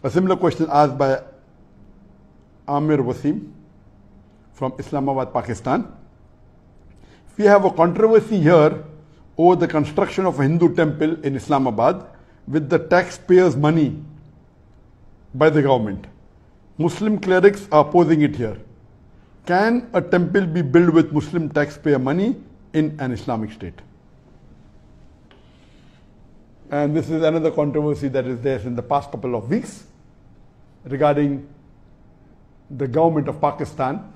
A similar question asked by Amir Wasim from Islamabad, Pakistan. We have a controversy here over the construction of a Hindu temple in Islamabad with the taxpayers' money by the government. Muslim clerics are opposing it here. Can a temple be built with Muslim taxpayer money in an Islamic state? And this is another controversy that is there in the past couple of weeks regarding the government of Pakistan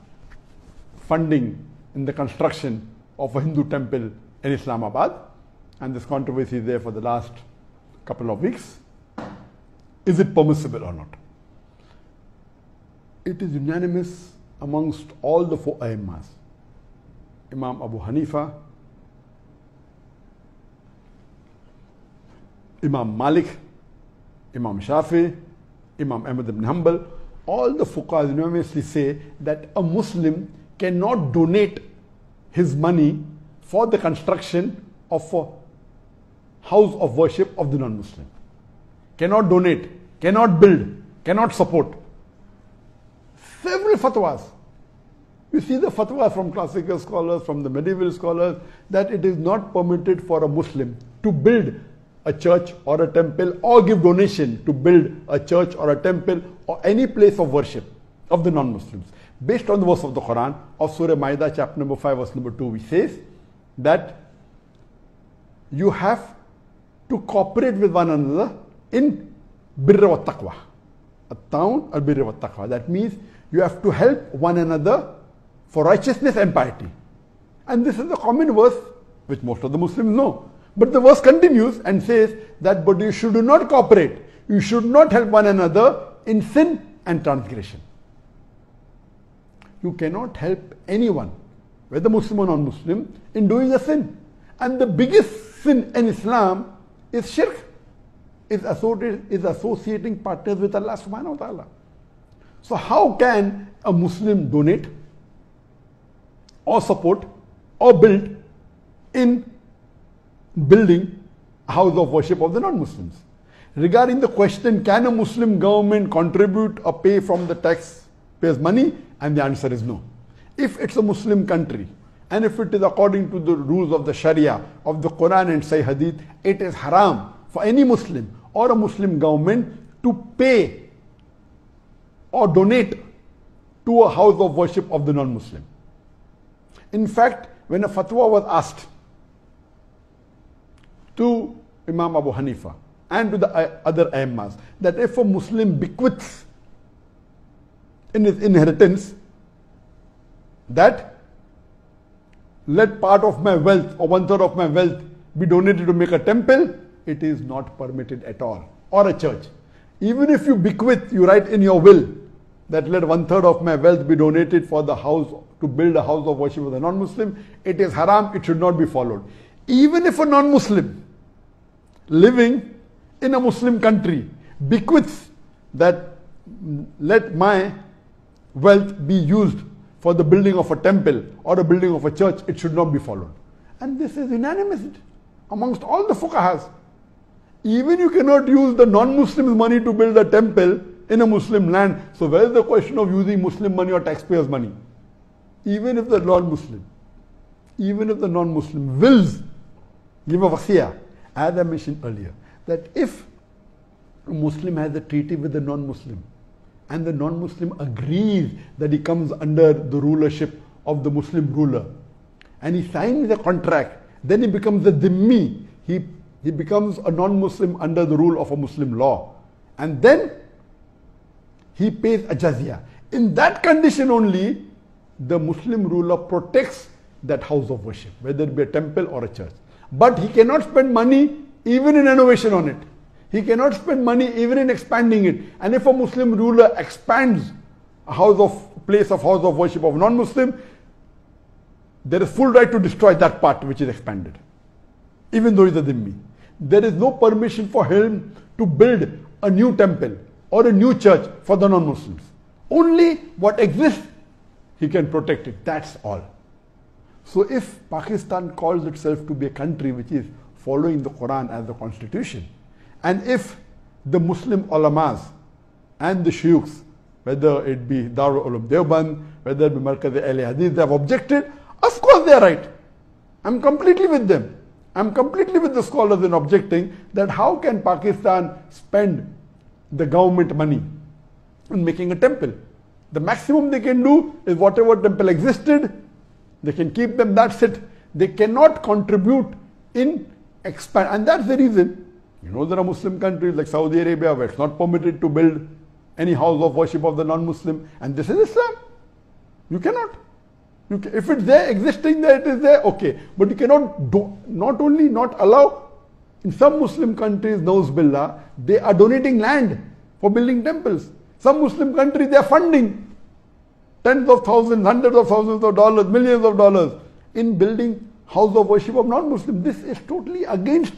funding in the construction of a Hindu temple in Islamabad. And this controversy is there for the last couple of weeks. Is it permissible or not? It is unanimous amongst all the four Aimmas. Imam Abu Hanifa, Imam Malik, Imam Shafi, Imam Ahmad ibn Hanbal, all the fuqahas unanimously say that a Muslim cannot donate his money for the construction of a house of worship of the non-Muslim. Cannot donate, cannot build, cannot support. Several fatwas. You see the fatwas from classical scholars, from the medieval scholars, that it is not permitted for a Muslim to build a church or a temple or give donation to build a church or a temple or any place of worship of the non-Muslims. Based on the verse of the Quran of Surah Ma'idah, chapter number 5, verse number 2, which says that you have to cooperate with one another in birra wa taqwa. At-ta'awun al-birra wa taqwa. That means you have to help one another for righteousness and piety. And this is a common verse which most of the Muslims know. But the verse continues and says that but you should not cooperate. You should not help one another in sin and transgression. You cannot help anyone, whether Muslim or non-Muslim, in doing a sin. And the biggest sin in Islam is shirk, is associating partners with Allah subhanahu wa ta'ala. So how can a Muslim donate or support or build in building a house of worship of the non-Muslims? Regarding the question, can a Muslim government contribute or pay from the taxpayers' money? And the answer is no. If it's a Muslim country, and if it is according to the rules of the Sharia, of the Quran and Sahih Hadith, it is haram for any Muslim or a Muslim government to pay or donate to a house of worship of the non-Muslim. In fact, when a fatwa was asked to Imam Abu Hanifa and to the other Aimmas that if a Muslim bequeaths in his inheritance that let part of my wealth or 1/3 of my wealth be donated to make a temple, it is not permitted at all, or a church. Even if you bequeath, you write in your will that let 1/3 of my wealth be donated for the house, to build a house of worship of the non-Muslim, it is haram, it should not be followed. Even if a non-Muslim living in a Muslim country bequeaths that let my wealth be used for the building of a temple or the building of a church, it should not be followed. And this is unanimous amongst all the fuqahas. Even you cannot use the non-Muslim's money to build a temple in a Muslim land. So where is the question of using Muslim money or taxpayers' money? Even if the non-Muslim wills give a wasiyah, as I mentioned earlier, that if a Muslim has a treaty with the non-Muslim and the non-Muslim agrees that he comes under the rulership of the Muslim ruler and he signs a contract, then he becomes a dhimmi. He becomes a non-Muslim under the rule of a Muslim law. And then he pays a jizya. In that condition only, the Muslim ruler protects that house of worship, whether it be a temple or a church. But he cannot spend money even in renovation on it. He cannot spend money even in expanding it. And if a Muslim ruler expands a place of house of worship of non-Muslim, there is full right to destroy that part which is expanded, even though he is a dhimmi. There is no permission for him to build a new temple or a new church for the non-Muslims. Only what exists, he can protect it. That's all. So if Pakistan calls itself to be a country which is following the Quran as the constitution, and if the Muslim ulamas and the shuyukhs, whether it be Darul Ulum Deoband, whether it be Markaz Ahle Hadith, they have objected. Of course they are right. I'm completely with them. I'm completely with the scholars in objecting that how can Pakistan spend the government money in making a temple? The maximum they can do is whatever temple existed, they can keep them, that's it. They cannot contribute in expand. And that's the reason, you know, there are Muslim countries like Saudi Arabia where it's not permitted to build any house of worship of the non-Muslim, and this is Islam. You cannot. If it's there, existing there, it is there, okay. But you cannot not only not allow, in some Muslim countries, Nauz Billah, they are donating land for building temples. Some Muslim countries, they are funding tens of thousands, hundreds of thousands of dollars, millions of dollars in building house of worship of non-Muslims. This is totally against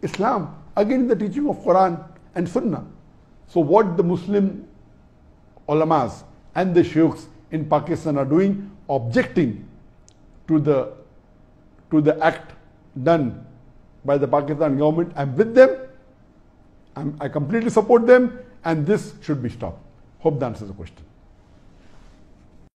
Islam, against the teaching of Quran and Sunnah. So what the Muslim ulamas and the shuyukhs in Pakistan are doing, objecting to the act done by the Pakistan government, I'm with them, I completely support them, and this should be stopped. Hope that answers the question.